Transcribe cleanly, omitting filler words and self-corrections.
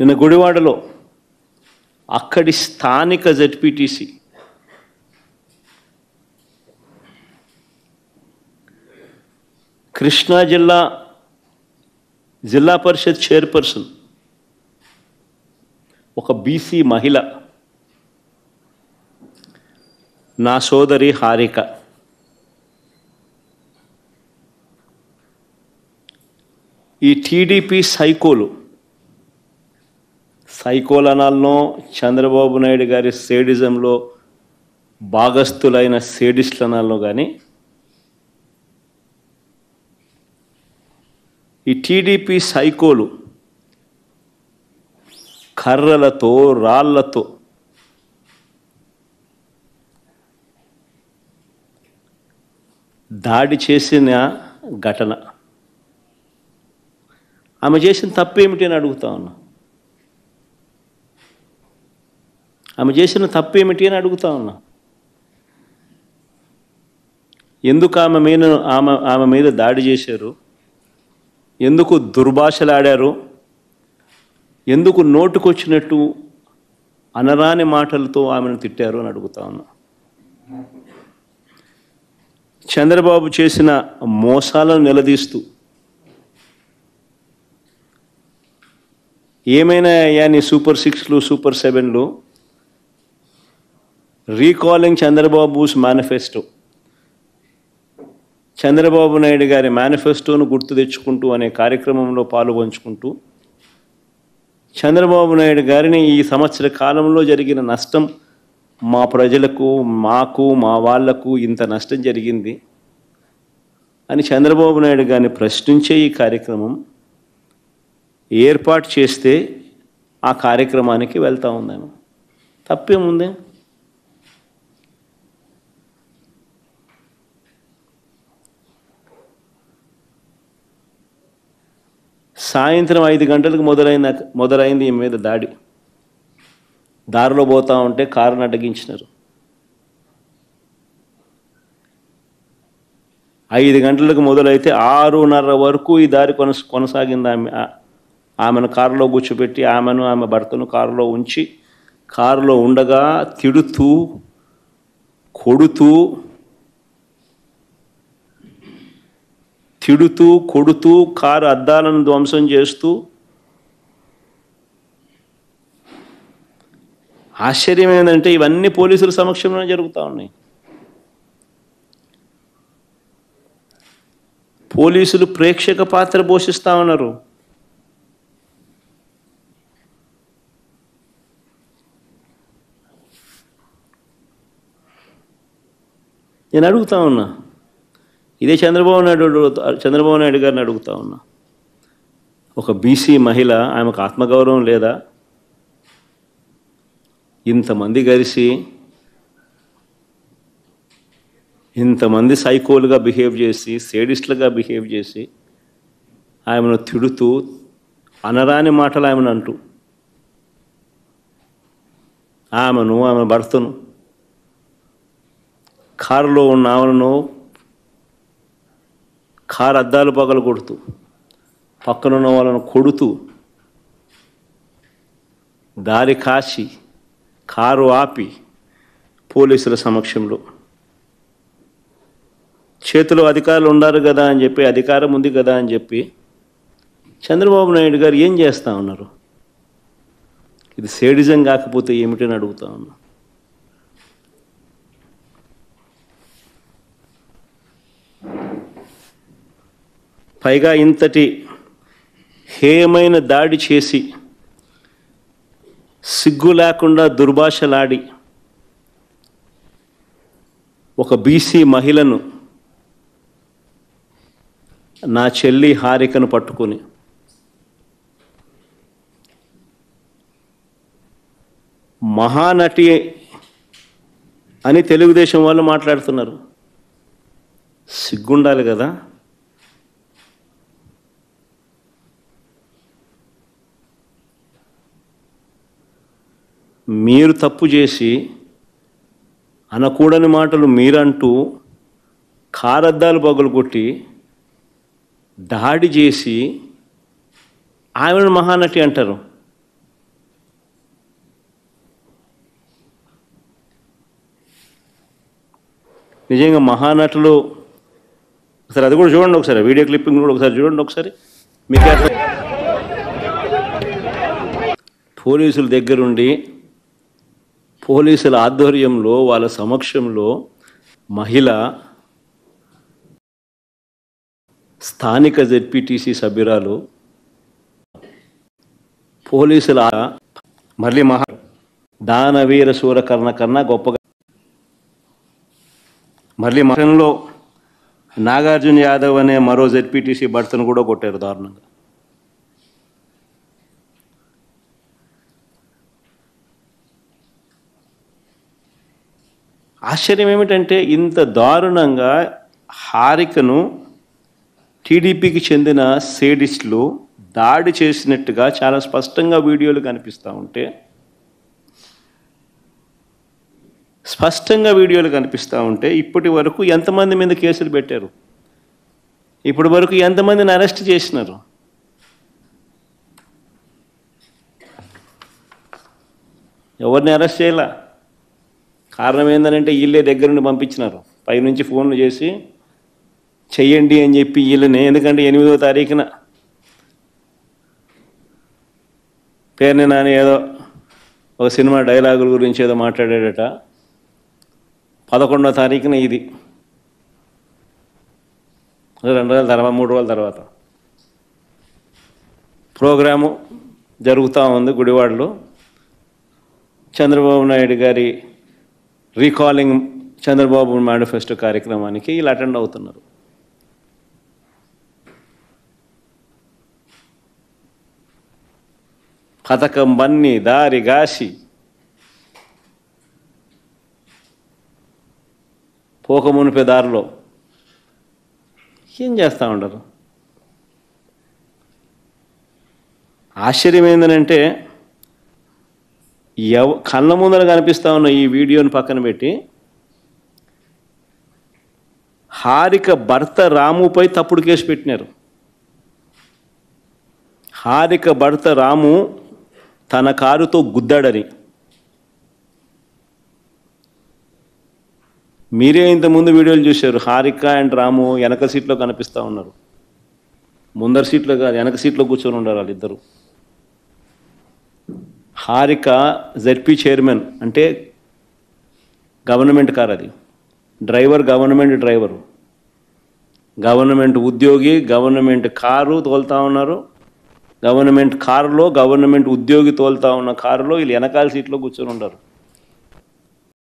నిన్న గుడివాడలో అక్కడి స్థానిక జెడ్పీటీసీ కృష్ణా జిల్లా పరిషత్ చైర్పర్సన్ ఒక బీసీ మహిళ, నా సోదరి హారిక, ఈ టీడీపీ సైకోలు అనాలనో, చంద్రబాబు నాయుడు గారి సేడిజంలో భాగస్థులైన సేడిస్టులు అనాలనో కానీ, ఈ టీడీపీ సైకోలు కర్రలతో రాళ్లతో దాడి చేసిన ఘటన. ఆమె చేసిన తప్పేమిటి అని అడుగుతా ఉన్నా. ఆమె చేసిన తప్పేమిటి అని అడుగుతా ఉన్నా. ఎందుకు ఆమె మీద దాడి చేశారు? ఎందుకు దుర్భాషలాడారు? ఎందుకు నోటుకొచ్చినట్టు అనరాని మాటలతో ఆమెను తిట్టారు అని అడుగుతా ఉన్నా. చంద్రబాబు చేసిన మోసాలను నిలదీస్తూ, ఏమైనా అయ్యా నీ సూపర్ 6లు సూపర్ 7లు, రీకాలింగ్ చంద్రబాబుస్ మేనిఫెస్టో, చంద్రబాబు నాయుడు గారి మేనిఫెస్టోను గుర్తు తెచ్చుకుంటూ అనే కార్యక్రమంలో పాలుపంచుకుంటూ, చంద్రబాబు నాయుడు గారిని ఈ సంవత్సర కాలంలో జరిగిన నష్టం, మా ప్రజలకు, మాకు, మా వాళ్లకు ఇంత నష్టం జరిగింది అని చంద్రబాబు నాయుడు గారిని ప్రశ్నించే ఈ కార్యక్రమం ఏర్పాటు చేస్తే ఆ కార్యక్రమానికి వెళ్తూ ఉందాము. తప్పేముంది? సాయంత్రం 5 గంటలకు మొదలైంది ఈ మీద దాడి. దారిలో పోతా ఉంటే కారును అడ్డగించినారు. 5 గంటలకు మొదలైతే 6:30 వరకు ఈ దారి కొనసాగింది. ఆమెను కారులో కూర్చోబెట్టి, ఆమె భర్తను కారులో ఉంచి, కారులో ఉండగా తిడుతూ, కొడుతూ కారు అద్దాలను ధ్వంసం చేస్తూ, ఆశ్చర్యం ఏంటంటే ఇవన్నీ పోలీసుల సమక్షంలో జరుగుతూ ఉన్నాయి. పోలీసులు ప్రేక్షక పాత్ర పోషిస్తూ ఉన్నారు. నేను అడుగుతా ఉన్నా, ఇదే చంద్రబాబు నాయుడు గారిని అడుగుతా ఉన్నా. ఒక బీసీ మహిళ, ఆమెకు ఆత్మగౌరవం లేదా? ఇంతమంది కలిసి ఇంతమంది సైకోలుగా బిహేవ్ చేసి, సేడిస్టులుగా బిహేవ్ చేసి, ఆమెను తిడుతూ, అనరాని మాటలు ఆమెను అంటూ, ఆమె భర్తను, కారులో ఉన్న ఆమెను కారు అద్దాలు పగలు కొడుతూ, పక్కనున్న వాళ్ళను కొడుతూ, దారి కాచి, కారు ఆపి, పోలీసుల సమక్షంలో చేతిలో అధికారులు ఉన్నారు కదా అని చెప్పి, అధికారం ఉంది కదా అని చెప్పి చంద్రబాబు నాయుడు గారు ఏం చేస్తూ ఉన్నారు? ఇది సేడిజం కాకపోతే ఏమిటని అడుగుతా ఉన్నా. పైగా ఇంతటి హేయమైన దాడి చేసి, సిగ్గు లేకుండా దుర్భాషలాడి, ఒక బీసీ మహిళను, నా చెల్లి హారికను పట్టుకొని మహానటి అని తెలుగుదేశం వాళ్ళు మాట్లాడుతున్నారు. సిగ్గుండాలి కదా? మీరు తప్పు చేసి అనకూడని మాటలు మీరంటూ కారద్దాలు పగలగొట్టి దాడి చేసి ఆమెను మహానటి అంటారు. నిజంగా మహానటులు ఒకసారి అది కూడా చూడండి, ఒకసారి వీడియో క్లిప్పింగ్ కూడా ఒకసారి చూడండి ఒకసారి. మీకు పోలీసుల దగ్గరుండి పోలీసుల ఆధ్వర్యంలో వాళ్ళ సమక్షంలో మహిళ స్థానిక జెడ్పీటీసీ సభ్యురాలు పోలీసుల మళ్ళీ దానవీర శూరకర్ణ కన్నా గొప్పగా మళ్ళీ మహంలో నాగార్జున యాదవ్ అనే మరో జెడ్పీటీసీ భర్తను కూడా కొట్టారు దారుణంగా. ఆశ్చర్యం ఏమిటంటే ఇంత దారుణంగా హారికను టీడీపీకి చెందిన సేడిస్టులు దాడి చేసినట్టుగా చాలా స్పష్టంగా వీడియోలు కనిపిస్తూ ఉంటే, ఇప్పటి వరకు ఎంతమంది మీద కేసులు పెట్టారు, ఇప్పటి వరకు ఎంతమందిని అరెస్ట్ చేసినారు? ఎవరిని అరెస్ట్ చేయాల? కారణం ఏంటంటే వీళ్ళే దగ్గరుండి పంపించినారు, పైనుంచి ఫోన్లు చేసి చెయ్యండి అని చెప్పి వీళ్ళని. ఎందుకంటే 8వ తారీఖున పేరుని నాని ఏదో ఒక సినిమా డైలాగుల గురించి ఏదో మాట్లాడాడట, 11వ తారీఖున ఇది 2 రోజుల తర్వాత 3 రోజుల తర్వాత ప్రోగ్రాము జరుగుతూ ఉంది గుడివాడలో. చంద్రబాబు నాయుడు గారి రీకాలింగ్ చంద్రబాబు మేనిఫెస్టో కార్యక్రమానికి వీళ్ళు అటెండ్ అవుతున్నారు. పథకం బన్ని దారి గాసి పోకమునిపే దారిలో ఏం చేస్తూ ఉండరు. ఆశ్చర్యం ఏంటంటే కళ్ళ ముందర కనిపిస్తూ ఉన్న ఈ వీడియోని పక్కన పెట్టి హారిక భర్త రాముపై తప్పుడు కేసు పెట్టినారు. హారిక భర్త రాము తన కారుతో గుద్దాడని. మీరే ఇంతకుముందు వీడియోలు చూశారు, హారిక అండ్ రాము వెనక సీట్లో కనిపిస్తూ ఉన్నారు, ముందర సీట్లో కాదు వెనక సీట్లో కూర్చొని ఉన్నారు వాళ్ళిద్దరు. హారిక జెడ్పీ చైర్మన్ అంటే గవర్నమెంట్ కార్, అది డ్రైవర్ గవర్నమెంట్ డ్రైవరు, గవర్నమెంట్ ఉద్యోగి, గవర్నమెంట్ కారు తోలుతూ ఉన్నారు. గవర్నమెంట్ కారులో గవర్నమెంట్ ఉద్యోగి తోలుతూ ఉన్న కారులో వీళ్ళు వెనకాల సీట్లో కూర్చొని ఉంటారు.